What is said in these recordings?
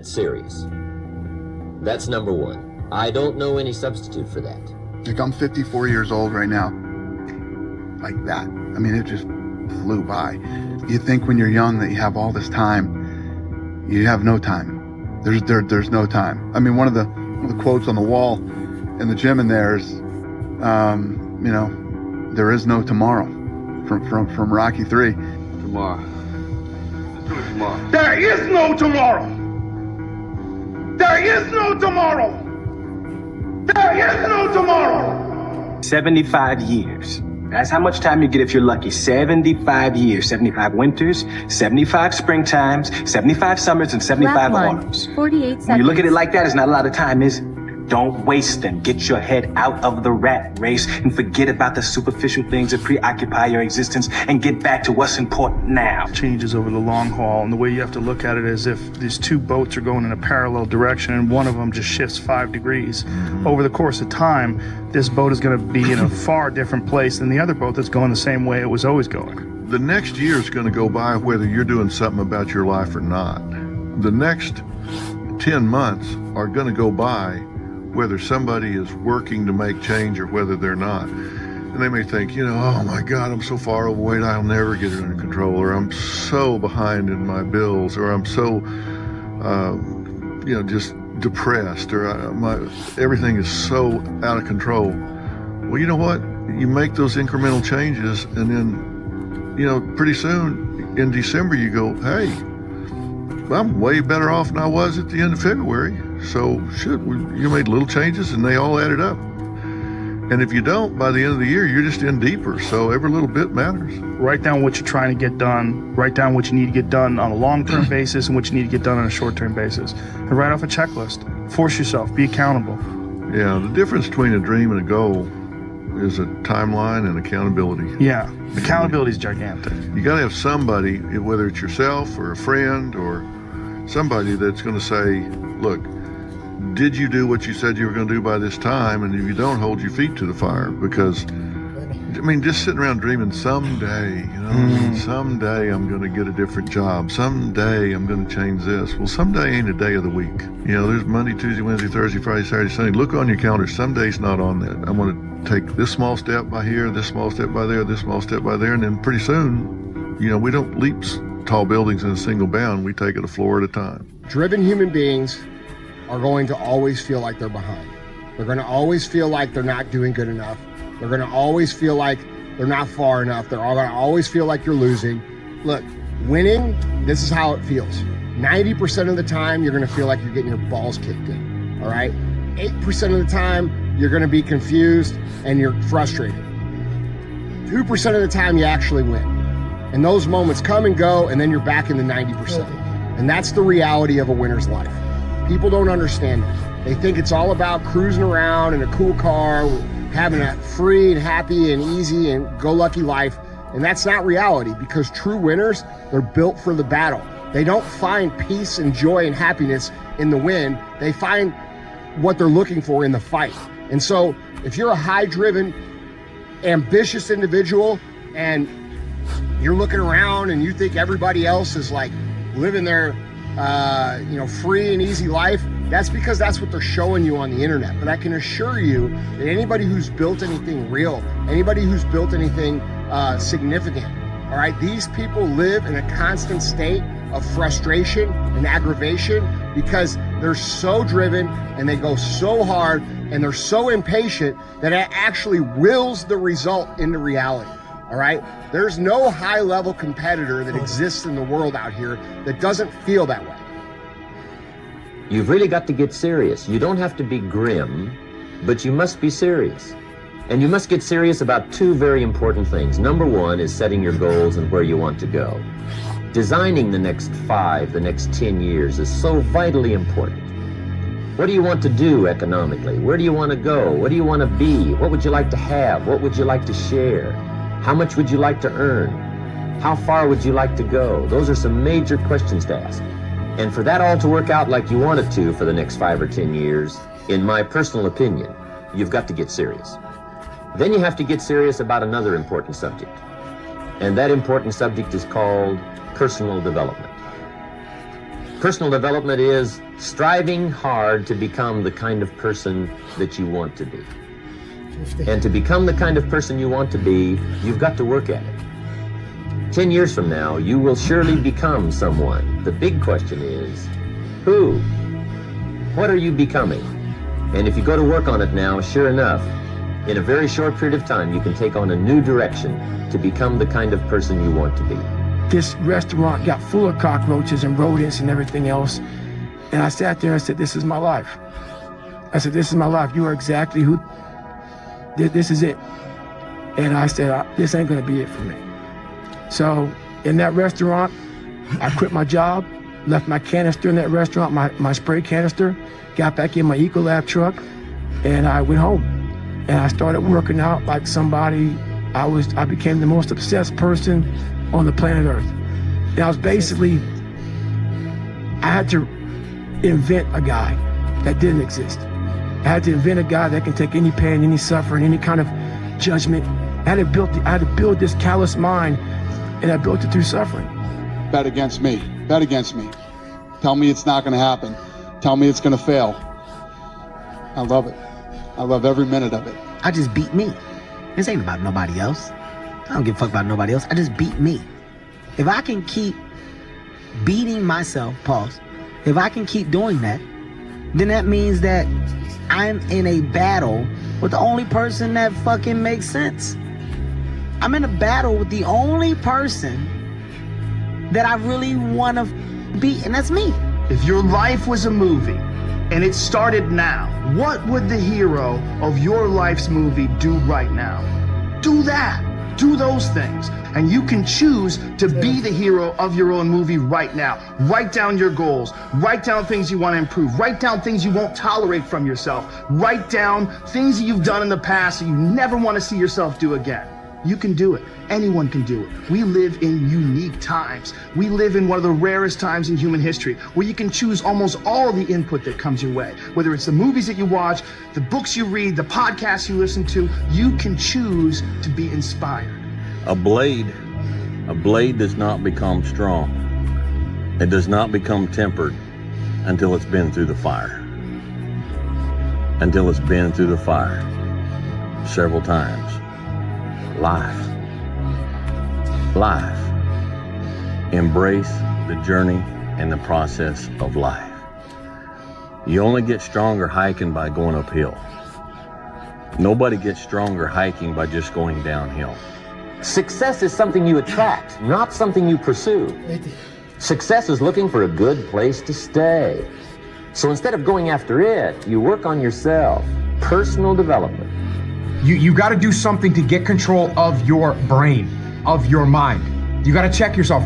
serious. That's number one. I don't know any substitute for that. Like, I'm 54 years old right now. Like that. I mean, it just flew by. You think when you're young that you have all this time. You have no time. There's no time. I mean, one of the quotes on the wall in the gym in there is, there is no tomorrow, from Rocky 3. Tomorrow. Let's do it tomorrow. There is no tomorrow. There is no tomorrow. There is no tomorrow. 75 years. That's how much time you get if you're lucky. 75 years, 75 winters, 75 springtimes, 75 summers, and 75 autumns. 48 seconds. When you look at it like that, it's not a lot of time, is it? Don't waste them. Get your head out of the rat race and forget about the superficial things that preoccupy your existence and get back to what's important now. Changes over the long haul, and the way you have to look at it is if these two boats are going in a parallel direction and one of them just shifts 5 degrees. Over the course of time, this boat is going to be in a far different place than the other boat that's going the same way it was always going. The next year is going to go by whether you're doing something about your life or not. The next 10 months are going to go by whether somebody is working to make change or whether they're not. And they may think, oh my God, I'm so far overweight, I'll never get it under control, or I'm so behind in my bills, or I'm so, just depressed, or everything is so out of control. Well, you know what? You make those incremental changes, and then, pretty soon in December you go, hey, I'm way better off than I was at the end of February. So you made little changes and they all added up. And if you don't, by the end of the year, you're just in deeper. So every little bit matters. Write down what you're trying to get done. Write down what you need to get done on a long-term basis and what you need to get done on a short-term basis. And write off a checklist. Force yourself. Be accountable. Yeah, the difference between a dream and a goal is a timeline and accountability. Yeah, accountability is gigantic. You got to have somebody, whether it's yourself or a friend or somebody that's going to say, look, did you do what you said you were going to do by this time? And if you don't, hold your feet to the fire. Because, just sitting around dreaming someday, someday I'm going to get a different job. Someday I'm going to change this. Well, someday ain't a day of the week. There's Monday, Tuesday, Wednesday, Thursday, Friday, Saturday, Sunday. Look on your calendar. Some days not on that. I'm going to take this small step by here, this small step by there, this small step by there. And then pretty soon, we don't leap tall buildings in a single bound. We take it a floor at a time. Driven human beings are going to always feel like they're behind. They're going to always feel like they're not doing good enough. They're going to always feel like they're not far enough. They're going to always feel like you're losing. Look, winning, this is how it feels. 90% of the time, you're going to feel like you're getting your balls kicked in, all right? 8% of the time, you're going to be confused and you're frustrated. 2% of the time, you actually win. And those moments come and go, and then you're back in the 90%. And that's the reality of a winner's life. People don't understand it. They think it's all about cruising around in a cool car, having a free and happy and easy and go-lucky life. And that's not reality, because true winners, they're built for the battle. They don't find peace and joy and happiness in the win. They find what they're looking for in the fight. And so if you're a high-driven, ambitious individual and you're looking around and you think everybody else is like living their free and easy life, that's because that's what they're showing you on the internet. But I can assure you that anybody who's built anything real, anybody who's built anything significant, all right, these people live in a constant state of frustration and aggravation because they're so driven and they go so hard and they're so impatient that it actually wills the result into reality. All right, there's no high-level competitor that exists in the world out here that doesn't feel that way. You've really got to get serious. You don't have to be grim, but you must be serious. And you must get serious about two very important things. Number one is setting your goals and where you want to go. Designing the next 5, the next 10 years is so vitally important. What do you want to do economically? Where do you want to go? What do you want to be? What would you like to have? What would you like to share? How much would you like to earn? How far would you like to go? Those are some major questions to ask. And for that all to work out like you want it to for the next 5 or 10 years, in my personal opinion, you've got to get serious. Then you have to get serious about another important subject. And that important subject is called personal development. Personal development is striving hard to become the kind of person that you want to be. And to become the kind of person you want to be, you've got to work at it. 10 years from now, you will surely become someone. The big question is, who? What are you becoming? And if you go to work on it now, sure enough, in a very short period of time, you can take on a new direction to become the kind of person you want to be. This restaurant got full of cockroaches and rodents and everything else. And I sat there and said, this is my life. I said, this is my life. You are exactly who, this is it. And I said, this ain't gonna be it for me. So in that restaurant, I quit my job, left my canister in that restaurant, my spray canister, got back in my Ecolab truck, and I went home. And I started working out like somebody, I became the most obsessed person on the planet Earth. And I was basically, I had to invent a guy that didn't exist. I had to invent a guy that can take any pain, any suffering, any kind of judgment. I had to build this callous mind, and I built it through suffering. Bet against me. Bet against me. Tell me it's not going to happen. Tell me it's going to fail. I love it. I love every minute of it. I just beat me. This ain't about nobody else. I don't give a fuck about nobody else. I just beat me. If I can keep beating myself, pause, if I can keep doing that, then that means that I'm in a battle with the only person that fucking makes sense. I'm in a battle with the only person that I really want to be, and that's me. If your life was a movie and it started now, what would the hero of your life's movie do right now? Do that. Do those things. And you can choose to be the hero of your own movie right now. Write down your goals. Write down things you want to improve. Write down things you won't tolerate from yourself. Write down things that you've done in the past that you never want to see yourself do again. You can do it. Anyone can do it. We live in unique times. We live in one of the rarest times in human history where you can choose almost all of the input that comes your way. Whether it's the movies that you watch, the books you read, the podcasts you listen to, you can choose to be inspired. A blade does not become strong. It does not become tempered until it's been through the fire. Until it's been through the fire several times. Life. Embrace the journey and the process of life. You only get stronger hiking by going uphill. Nobody gets stronger hiking by just going downhill. Success is something you attract, not something you pursue. Success is looking for a good place to stay. So instead of going after it, you work on yourself. Personal development. You got to do something to get control of your brain, of your mind. You got to check yourself.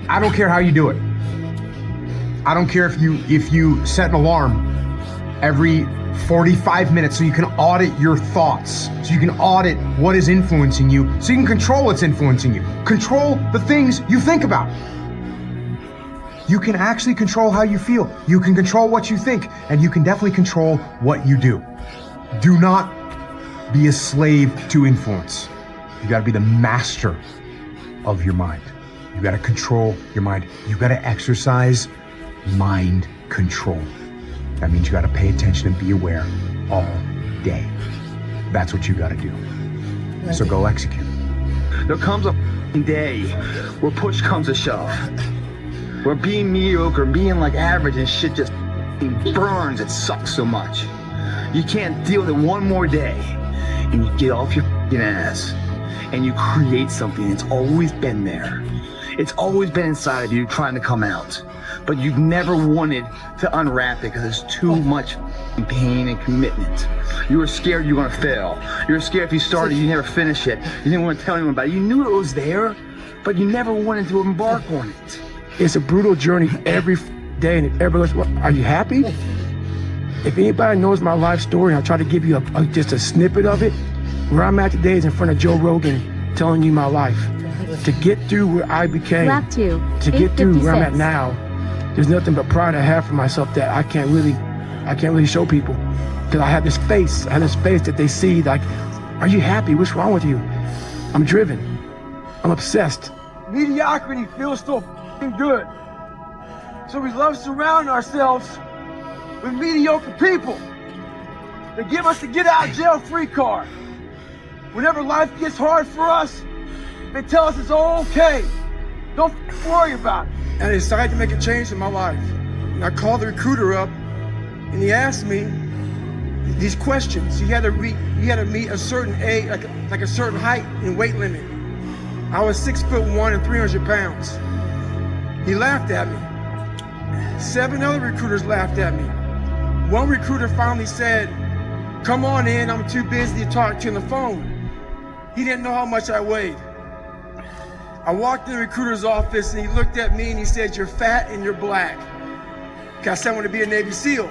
I don't care how you do it. I don't care if you set an alarm every 45 minutes so you can audit your thoughts, so you can audit what is influencing you, so you can control what's influencing you. Control the things you think about. You can actually control how you feel. You can control what you think, and you can definitely control what you do. Do not be a slave to influence. You gotta be the master of your mind. You gotta control your mind. You gotta exercise mind control. That means you gotta pay attention and be aware all day. That's what you gotta do. So go execute. There comes a day where push comes to shove. Where being mediocre, being like average and shit just burns, it sucks so much. You can't deal with it one more day. And you get off your ass and you create something that's always been there. It's always been inside of you trying to come out. But you've never wanted to unwrap it because there's too much pain and commitment. You were scared you were going to fail. You were scared if you started, you never finish it. You didn't want to tell anyone about it. You knew it was there, but you never wanted to embark on it. It's a brutal journey every day, and if everybody goes, well, are you happy? If anybody knows my life story, and I try to give you just a snippet of it, where I'm at today is in front of Joe Rogan telling you my life. To get through where I became, to get through where I'm at now, there's nothing but pride I have for myself that I can't really show people. Because I have this face that they see like, are you happy? What's wrong with you? I'm driven. I'm obsessed. Mediocrity feels so good. So we love surrounding ourselves with mediocre people that give us the get out of jail free card. Whenever life gets hard for us, they tell us it's okay. Don't worry about it. And I decided to make a change in my life. And I called the recruiter up, and he asked me these questions. You had to meet a certain age, like a certain height and weight limit. I was 6'1" and 300 pounds. He laughed at me. 7 other recruiters laughed at me. One recruiter finally said, "Come on in, I'm too busy to talk to you on the phone." He didn't know how much I weighed. I walked in the recruiter's office and he looked at me and he said, "You're fat and you're black." Because I wanted to be a Navy SEAL.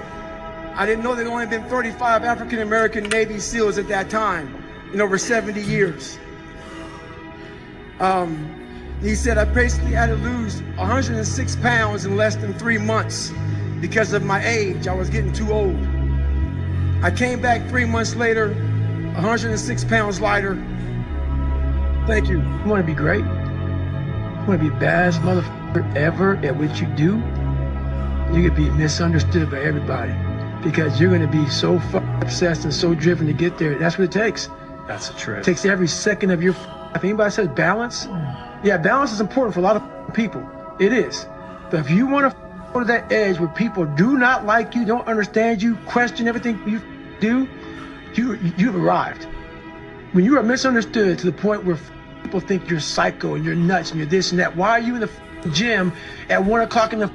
I didn't know there had only been 35 African American Navy SEALs at that time in over 70 years. He said I basically had to lose 106 pounds in less than 3 months because of my age. I was getting too old. I came back 3 months later, 106 pounds lighter. Thank you. You want to be great? You want to be the best motherfucker ever at what you do? You could be misunderstood by everybody because you're going to be so obsessed and so driven to get there. That's what it takes. That's a trip. It takes every second of your If anybody says balance, yeah, balance is important for a lot of people. It is. But if you want to go to that edge where people do not like you, don't understand you, question everything you do, you've arrived. When you are misunderstood to the point where people think you're psycho and you're nuts and you're this and that, why are you in the gym at 1 o'clock in the